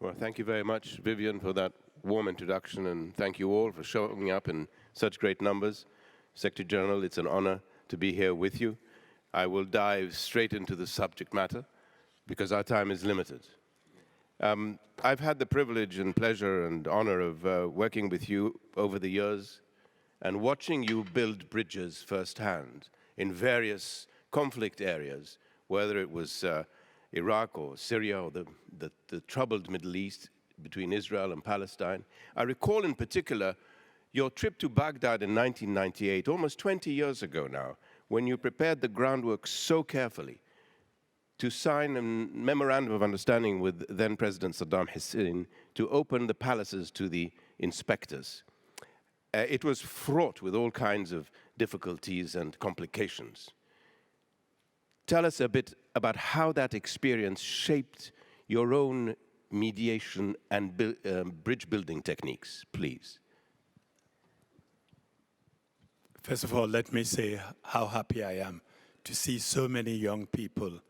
Well, thank you very much, Vivian, for that warm introduction, and thank you all for showing up in such great numbers. Secretary General, it's an honor to be here with you. I will dive straight into the subject matter because our time is limited. I've had the privilege and pleasure and honor of working with you over the years and watching you build bridges firsthand in various conflict areas, whether it was Iraq or Syria or the troubled Middle East between Israel and Palestine. I recall in particular your trip to Baghdad in 1998, almost 20 years ago now, when you prepared the groundwork so carefully to sign a memorandum of understanding with then-President Saddam Hussein to open the palaces to the inspectors. It was fraught with all kinds of difficulties and complications. Tell us a bit about how that experience shaped your own mediation and bridge building techniques, please. First of all, let me say how happy I am to see so many young people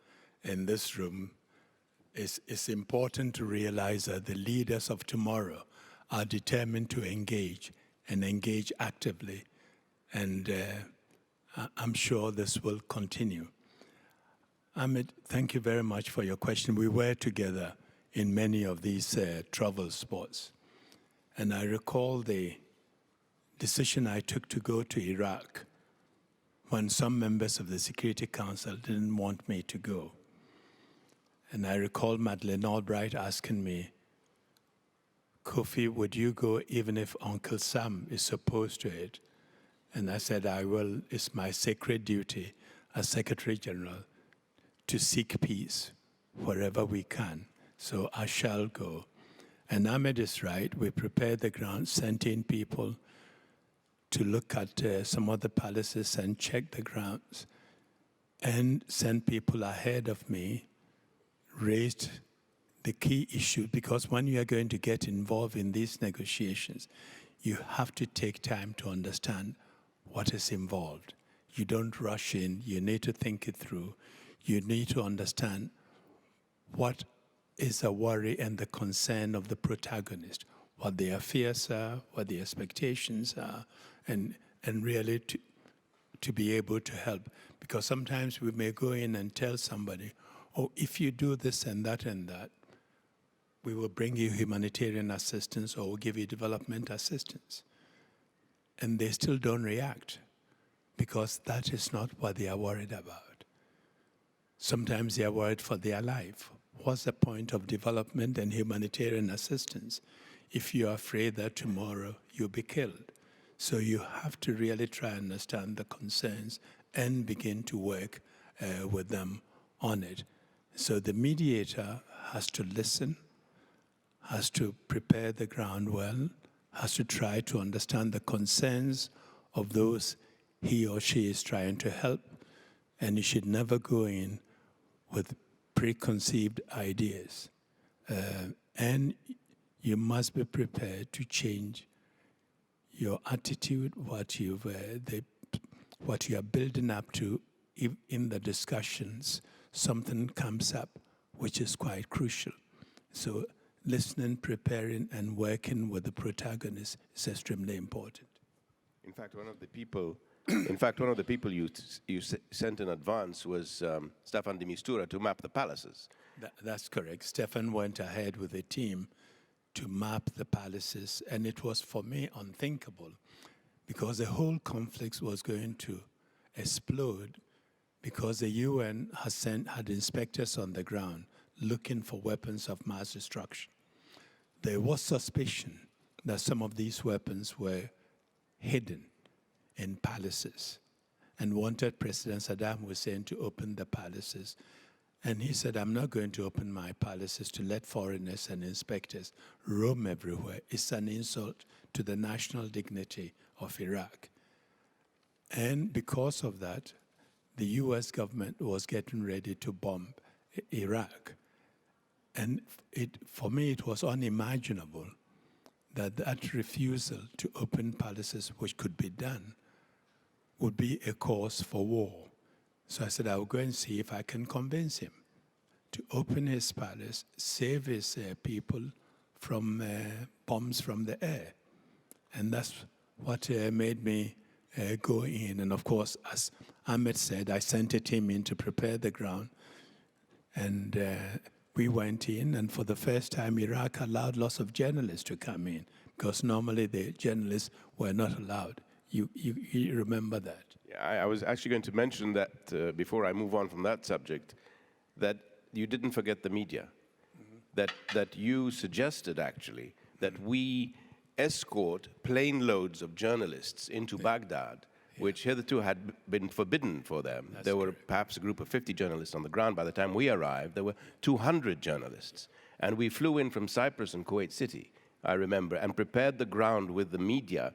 in this room. It's important to realize that the leaders of tomorrow are determined to engage and engage actively. And I'm sure this will continue. Ahmed, thank you very much for your question. We were together in many of these travel spots. And I recall the decision I took to go to Iraq when some members of the Security Council didn't want me to go. And I recall Madeleine Albright asking me, Kofi, would you go even if Uncle Sam is opposed to it? And I said, I will. It's my sacred duty as Secretary General to seek peace wherever we can. So I shall go. And Ahmed is right. We prepared the ground, sent in people to look at some of the palaces and check the grounds, and sent people ahead of me, raised the key issue, because when you are going to get involved in these negotiations, you have to take time to understand what is involved. You don't rush in. You need to think it through. You need to understand what is the worry and the concern of the protagonist, what their fears are, what their expectations are, and really to be able to help. Because sometimes we may go in and tell somebody, oh, if you do this and that, we will bring you humanitarian assistance or we'll give you development assistance. And they still don't react because that is not what they are worried about. Sometimes they are worried for their life. What's the point of development and humanitarian assistance if you're afraid that tomorrow you'll be killed? So you have to really try and understand the concerns and begin to work with them on it. So the mediator has to listen, has to prepare the ground well, has to try to understand the concerns of those he or she is trying to help, and you should never go in with preconceived ideas. And you must be prepared to change your attitude, what you are building up to. If in the discussions something comes up which is quite crucial. So listening, preparing, and working with the protagonist is extremely important. In fact, one of the people you sent in advance was Staffan de Mistura to map the palaces. That's correct. Stefan went ahead with a team to map the palaces, and it was for me unthinkable because the whole conflict was going to explode because the UN had inspectors on the ground looking for weapons of mass destruction. There was suspicion that some of these weapons were hidden in palaces and wanted President Saddam Hussein to open the palaces. And he said, I'm not going to open my palaces to let foreigners and inspectors roam everywhere. It's an insult to the national dignity of Iraq. And because of that, the US government was getting ready to bomb Iraq. And for me, it was unimaginable that that refusal to open palaces, which could be done, would be a cause for war. So I said, I will go and see if I can convince him to open his palace, save his people from bombs from the air. And that's what made me go in. And of course, as Ahmed said, I sent a team in to prepare the ground. And we went in, and for the first time, Iraq allowed lots of journalists to come in, because normally the journalists were not allowed. You remember that? Yeah, I was actually going to mention that before I move on from that subject, that you didn't forget the media. That you suggested, actually, that we escort plane loads of journalists into Baghdad, which hitherto had been forbidden for them. There were perhaps a group of 50 journalists on the ground. By the time we arrived, there were 200 journalists. And we flew in from Cyprus and Kuwait City, I remember, and prepared the ground with the media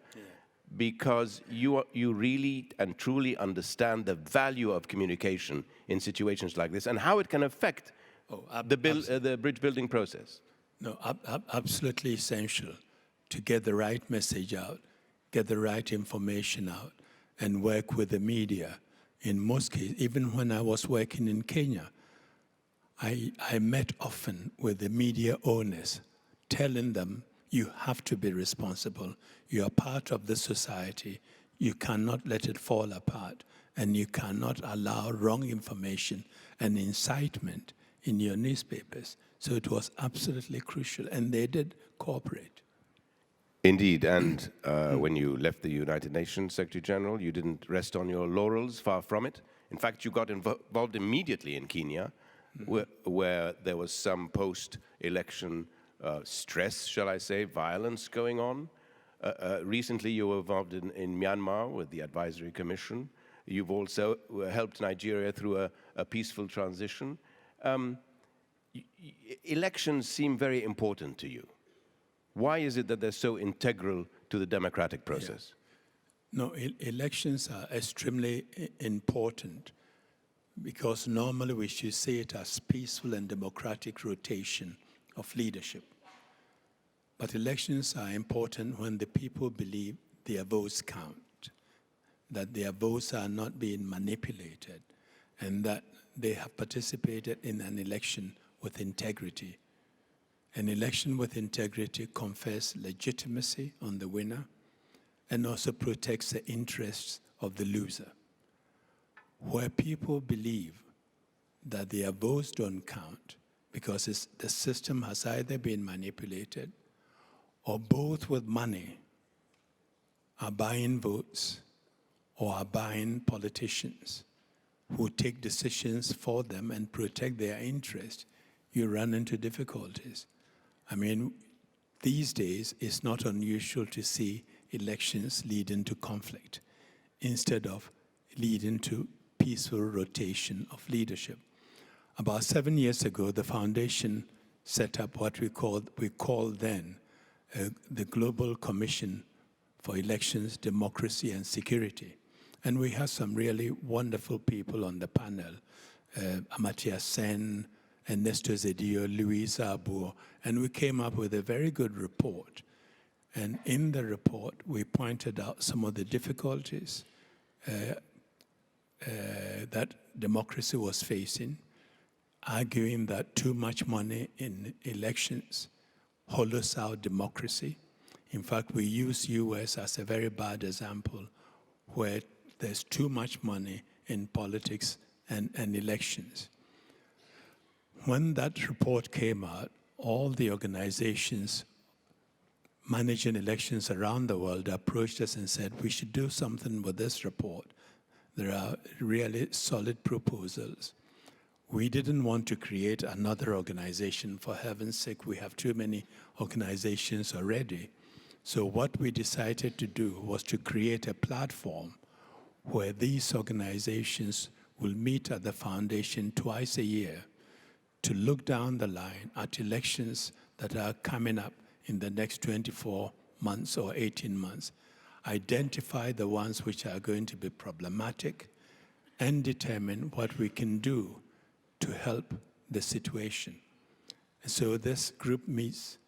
because you really and truly understand the value of communication in situations like this and how it can affect the bridge building process. No, absolutely essential to get the right message out, get the right information out, and work with the media. In most cases, even when I was working in Kenya, I met often with the media owners, telling them, you have to be responsible. You are part of the society. You cannot let it fall apart, and you cannot allow wrong information and incitement in your newspapers. So it was absolutely crucial, and they did cooperate. Indeed, and when you left the United Nations Secretary General, you didn't rest on your laurels, far from it. In fact, you got involved immediately in Kenya, where there was some post-election stress, shall I say, violence going on. Recently, you were involved in Myanmar with the Advisory Commission. You've also helped Nigeria through a peaceful transition. Elections seem very important to you. Why is it that they're so integral to the democratic process? Yeah. No, elections are extremely important because normally we should see it as peaceful and democratic rotation of leadership. But elections are important when the people believe their votes count, that their votes are not being manipulated, and that they have participated in an election with integrity. An election with integrity confers legitimacy on the winner and also protects the interests of the loser. Where people believe that their votes don't count because the system has either been manipulated or both with money are buying votes or are buying politicians who take decisions for them and protect their interest, you run into difficulties. I mean, these days, it's not unusual to see elections lead into conflict instead of leading to peaceful rotation of leadership. About 7 years ago, the foundation set up what we called then the Global Commission for Elections, Democracy and Security. And we have some really wonderful people on the panel, Amartya Sen, Ernesto Zedillo, Louisa Abur, and we came up with a very good report. And in the report, we pointed out some of the difficulties that democracy was facing, arguing that too much money in elections hollows out democracy. In fact, we use US as a very bad example where there's too much money in politics and elections. When that report came out, all the organizations managing elections around the world approached us and said, we should do something with this report. There are really solid proposals. We didn't want to create another organization. For heaven's sake, we have too many organizations already. So what we decided to do was to create a platform where these organizations will meet at the foundation twice a year to look down the line at elections that are coming up in the next 24 months or 18 months, identify the ones which are going to be problematic, and determine what we can do to help the situation. And so this group meets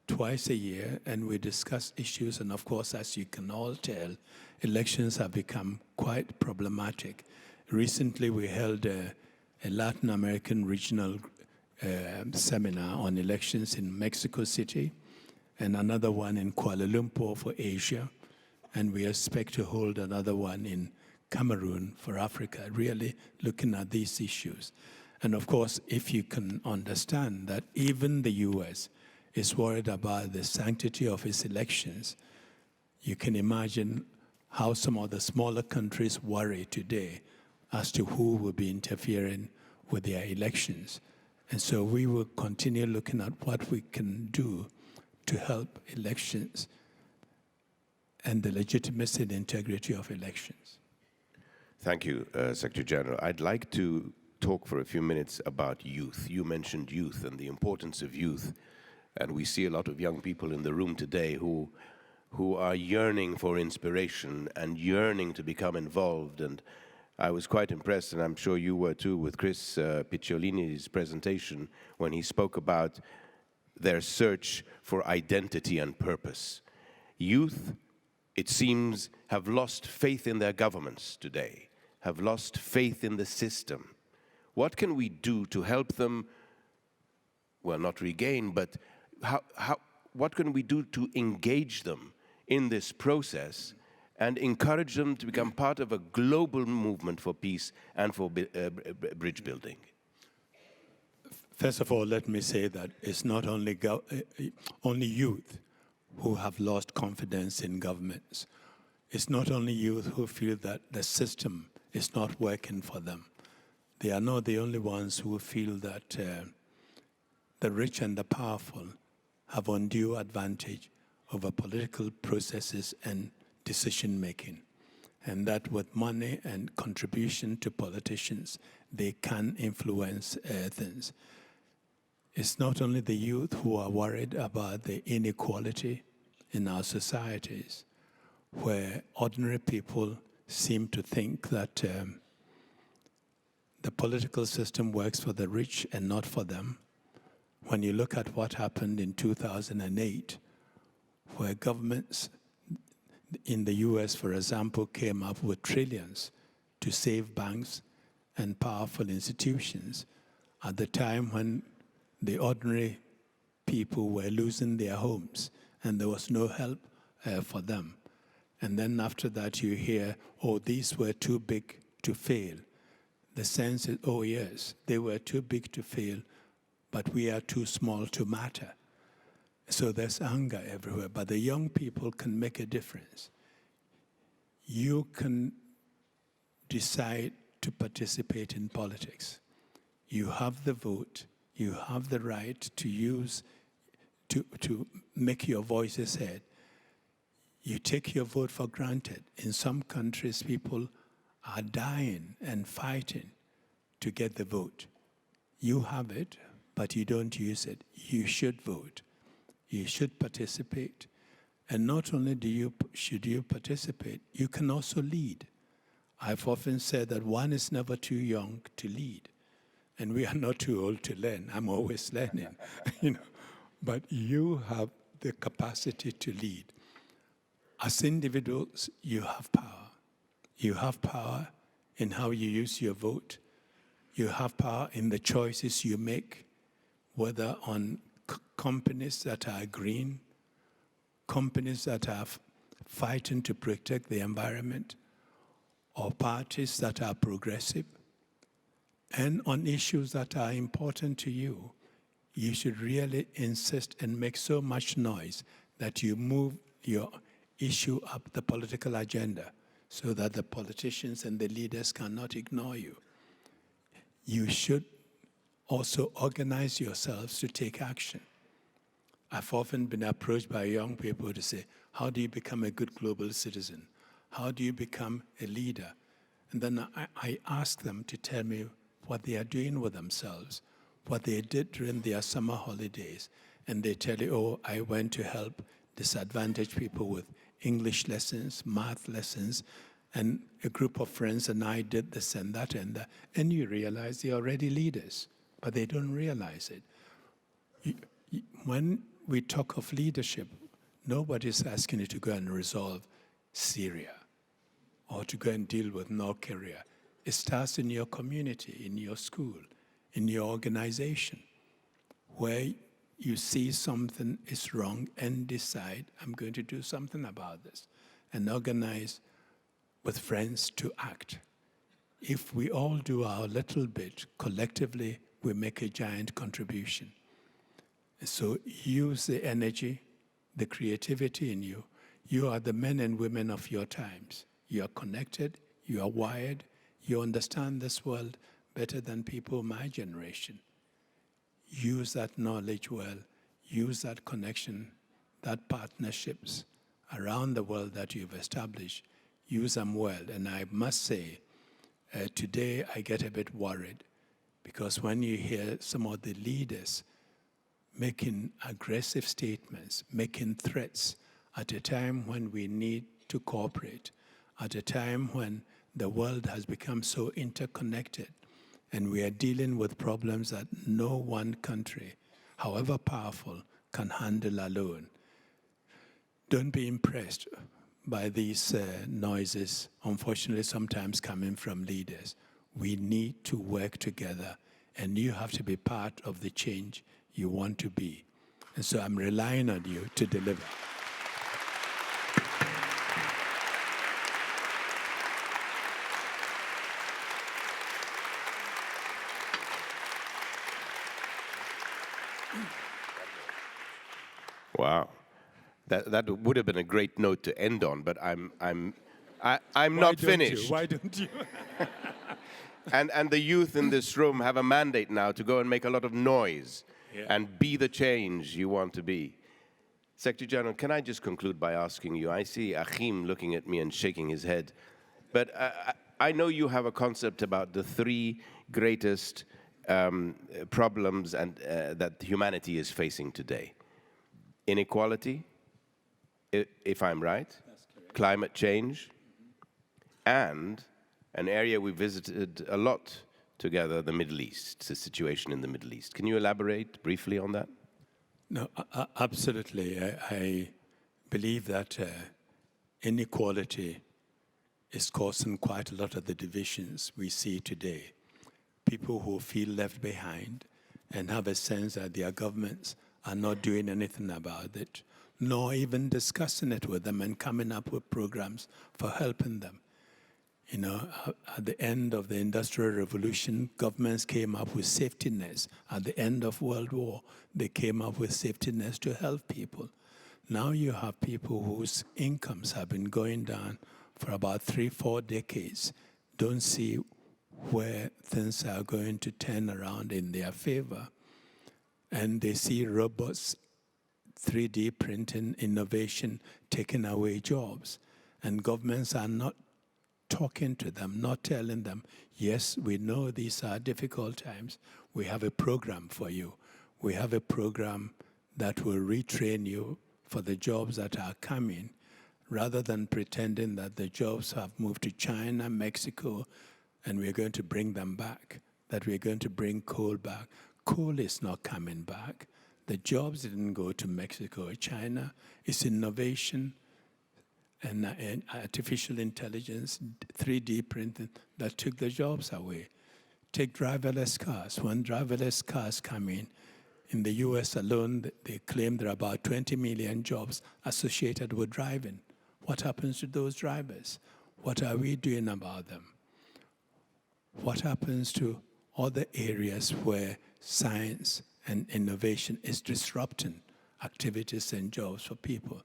twice a year, and we discuss issues. And of course, as you can all tell, elections have become quite problematic. Recently, we held a Latin American regional seminar on elections in Mexico City, and another one in Kuala Lumpur for Asia, and we expect to hold another one in Cameroon for Africa, really looking at these issues. And of course, if you can understand that even the US is worried about the sanctity of its elections, you can imagine how some of the smaller countries worry today as to who will be interfering with their elections. And so we will continue looking at what we can do to help elections and the legitimacy and integrity of elections. Thank you, Secretary General. I'd like to talk for a few minutes about youth. You mentioned youth and the importance of youth. And we see a lot of young people in the room today who are yearning for inspiration and yearning to become involved. And I was quite impressed, and I'm sure you were too, with Chris Picciolini's presentation when he spoke about their search for identity and purpose. Youth, it seems, have lost faith in their governments today, have lost faith in the system. What can we do to help them, well, not regain, but what can we do to engage them in this process and encourage them to become part of a global movement for peace and for bridge building? First of all, let me say that it's not only youth who have lost confidence in governments. It's not only youth who feel that the system is not working for them. They are not the only ones who feel that the rich and the powerful have undue advantage over political processes and decision-making, and that with money and contribution to politicians, they can influence things. It's not only the youth who are worried about the inequality in our societies, where ordinary people seem to think that the political system works for the rich and not for them. When you look at what happened in 2008, where governments in the US, for example, came up with trillions to save banks and powerful institutions at the time when the ordinary people were losing their homes and there was no help for them. And then after that you hear, oh, these were too big to fail. The sense is, oh yes, they were too big to fail, but we are too small to matter. So there's anger everywhere, but the young people can make a difference. You can decide to participate in politics. You have the vote, you have the right to use, to make your voices heard. You take your vote for granted. In some countries, people are dying and fighting to get the vote. You have it, but you don't use it. You should vote. You should participate. And not only should you participate, you can also lead. I've often said that one is never too young to lead. And we are not too old to learn. I'm always learning. But you have the capacity to lead. As individuals, you have power. You have power in how you use your vote. You have power in the choices you make, whether on companies that are green, companies that are fighting to protect the environment, or parties that are progressive, and on issues that are important to you. You should really insist and make so much noise that you move your issue up the political agenda so that the politicians and the leaders cannot ignore you. You should also organize yourselves to take action. I've often been approached by young people to say, how do you become a good global citizen? How do you become a leader? And then I ask them to tell me what they are doing with themselves, what they did during their summer holidays. And they tell you, oh, I went to help disadvantaged people with English lessons, math lessons, and a group of friends and I did this and that and that. And you realize they're already leaders, but they don't realize it. When we talk of leadership, nobody's asking you to go and resolve Syria or to go and deal with North Korea. It starts in your community, in your school, in your organization. where you see something is wrong and decide, I'm going to do something about this, and organize with friends to act. If we all do our little bit, collectively, we make a giant contribution. So use the energy, the creativity in you. You are the men and women of your times. You are connected, you are wired, you understand this world better than people my generation. Use that knowledge well, use that connection, that partnerships around the world that you've established, use them well. And I must say, today I get a bit worried because when you hear some of the leaders making aggressive statements, making threats at a time when we need to cooperate, at a time when the world has become so interconnected and we are dealing with problems that no one country, however powerful, can handle alone. Don't be impressed by these noises, unfortunately sometimes coming from leaders. We need to work together, and you have to be part of the change you want to be. And so I'm relying on you to deliver. Wow. That would have been a great note to end on, but I'm Why not don't finished. you? Why don't you? And the youth in this room have a mandate now to go and make a lot of noise and be the change you want to be. Secretary General, can I just conclude by asking you, I see Achim looking at me and shaking his head, but I know you have a concept about the three greatest problems that humanity is facing today. Inequality, if I'm right, climate change, and an area we visited a lot together, the Middle East, the situation in the Middle East. Can you elaborate briefly on that? No, absolutely. I believe that inequality is causing quite a lot of the divisions we see today. People who feel left behind and have a sense that their governments are not doing anything about it, nor even discussing it with them and coming up with programs for helping them. You know, at the end of the Industrial Revolution, governments came up with safety nets. At the end of World War, they came up with safety nets to help people. Now you have people whose incomes have been going down for about 3-4 decades, don't see where things are going to turn around in their favor. And they see robots, 3D printing, innovation taking away jobs. And governments are not talking to them, not telling them, yes, we know these are difficult times. We have a program for you. We have a program that will retrain you for the jobs that are coming, rather than pretending that the jobs have moved to China, Mexico, and we're going to bring them back, that we're going to bring coal back. Coal is not coming back. The jobs didn't go to Mexico or China. It's innovation and artificial intelligence, 3D printing, that took the jobs away. Take driverless cars. When driverless cars come in the US alone, they claim there are about 20 million jobs associated with driving. What happens to those drivers? What are we doing about them? What happens to other areas where science and innovation is disrupting activities and jobs for people?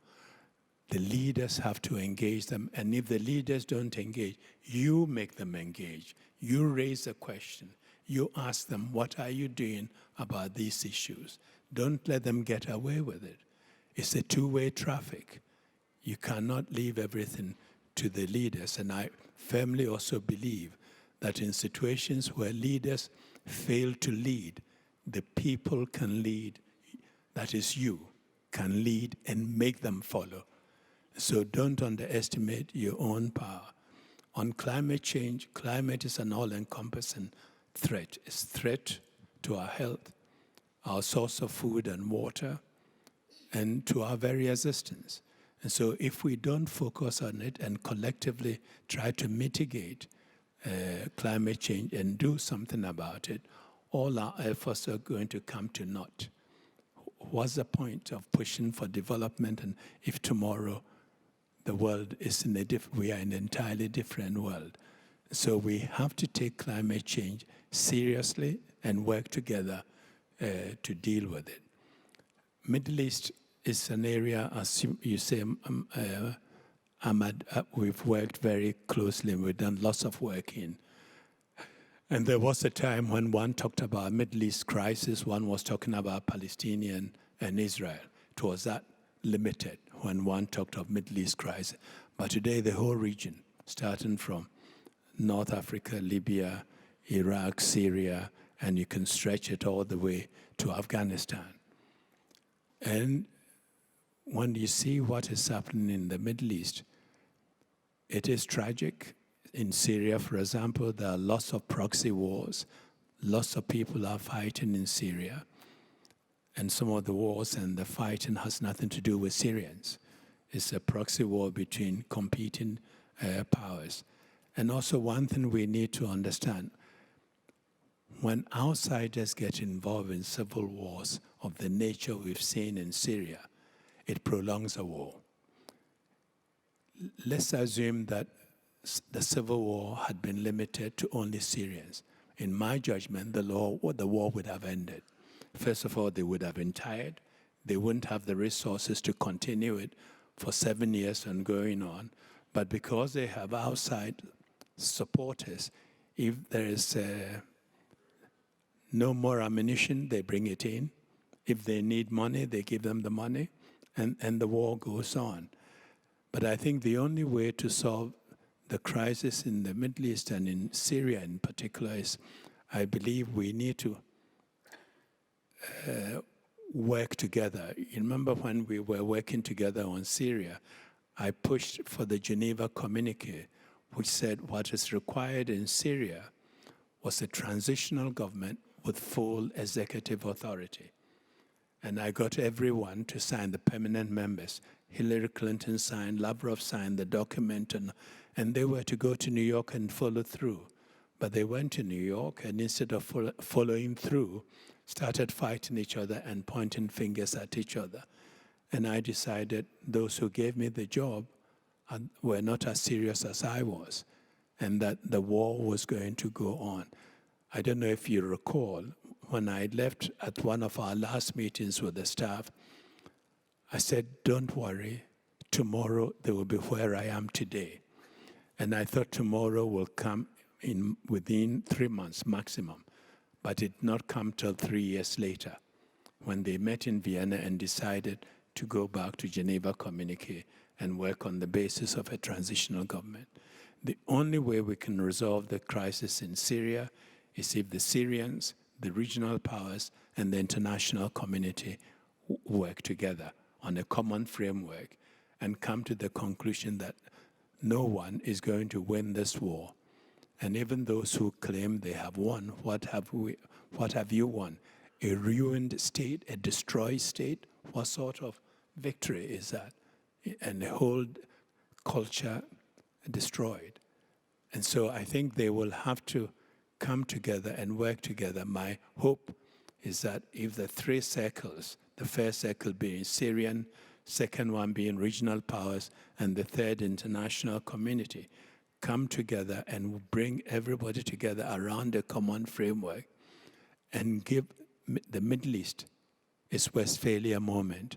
The leaders have to engage them, and if the leaders don't engage, you make them engage. You raise a question. You ask them, what are you doing about these issues? Don't let them get away with it. It's a two-way traffic. You cannot leave everything to the leaders, and I firmly also believe that in situations where leaders fail to lead, the people can lead, that is you, can lead and make them follow. So don't underestimate your own power. On climate change, climate is an all-encompassing threat. It's a threat to our health, our source of food and water, and to our very existence. And so if we don't focus on it and collectively try to mitigate climate change and do something about it, all our efforts are going to come to naught. what's the point of pushing for development and if tomorrow the world is we are in an entirely different world? So we have to take climate change seriously and work together to deal with it. Middle East is an area, as you say, Ahmad, we've worked very closely and we've done lots of work in. And there was a time when one talked about Middle East crisis, one was talking about Palestinian and Israel. It was that limited when one talked of Middle East crisis. But today the whole region, starting from North Africa, Libya, Iraq, Syria, and you can stretch it all the way to Afghanistan. And when you see what is happening in the Middle East, it is tragic. In Syria, for example, there are lots of proxy wars. Lots of people are fighting in Syria. And some of the wars and the fighting has nothing to do with Syrians. It's a proxy war between competing powers. And also one thing we need to understand, when outsiders get involved in civil wars of the nature we've seen in Syria, it prolongs a war. Let's assume that the civil war had been limited to only Syrians. In my judgment, the war would have ended. First of all, they would have been tired. They wouldn't have the resources to continue it for 7 years and going on. But because they have outside supporters, if there is no more ammunition, they bring it in. If they need money, they give them the money, and the war goes on. But I think the only way to solve the crisis in the Middle East and in Syria in particular is, I believe we need to work together. You remember when we were working together on Syria, I pushed for the Geneva Communique, which said what is required in Syria was a transitional government with full executive authority. And I got everyone to sign, the permanent members. Hillary Clinton signed, Lavrov signed the document, and they were to go to New York and follow through. But they went to New York, and instead of following through, started fighting each other and pointing fingers at each other. And I decided those who gave me the job were not as serious as I was, and that the war was going to go on. I don't know if you recall, when I left at one of our last meetings with the staff, I said, don't worry, tomorrow they will be where I am today. And I thought tomorrow will come in within 3 months maximum, but it did not come till 3 years later, when they met in Vienna and decided to go back to Geneva Communique and work on the basis of a transitional government. The only way we can resolve the crisis in Syria is if the Syrians, the regional powers, and the international community work together on a common framework and come to the conclusion that no one is going to win this war. And even those who claim they have won, what have you won? A ruined state, a destroyed state? What sort of victory is that? And the whole culture destroyed. And so I think they will have to come together and work together. My hope is that if the 3 circles, the first circle being Syrian, second one being regional powers, and the third international community, come together and bring everybody together around a common framework and give the Middle East its Westphalia moment.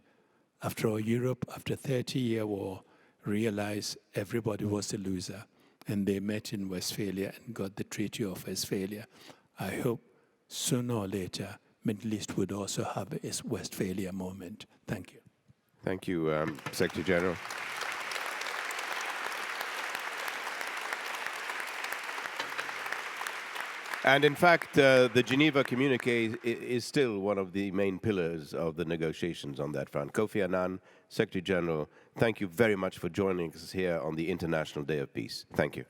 After all, Europe, after a 30-year war, realized everybody was a loser, and they met in Westphalia and got the Treaty of Westphalia. I hope sooner or later, Middle East would also have its Westphalia moment. Thank you. Thank you, Secretary General. And in fact, the Geneva Communique is still one of the main pillars of the negotiations on that front. Kofi Annan, Secretary General, thank you very much for joining us here on the International Day of Peace. Thank you.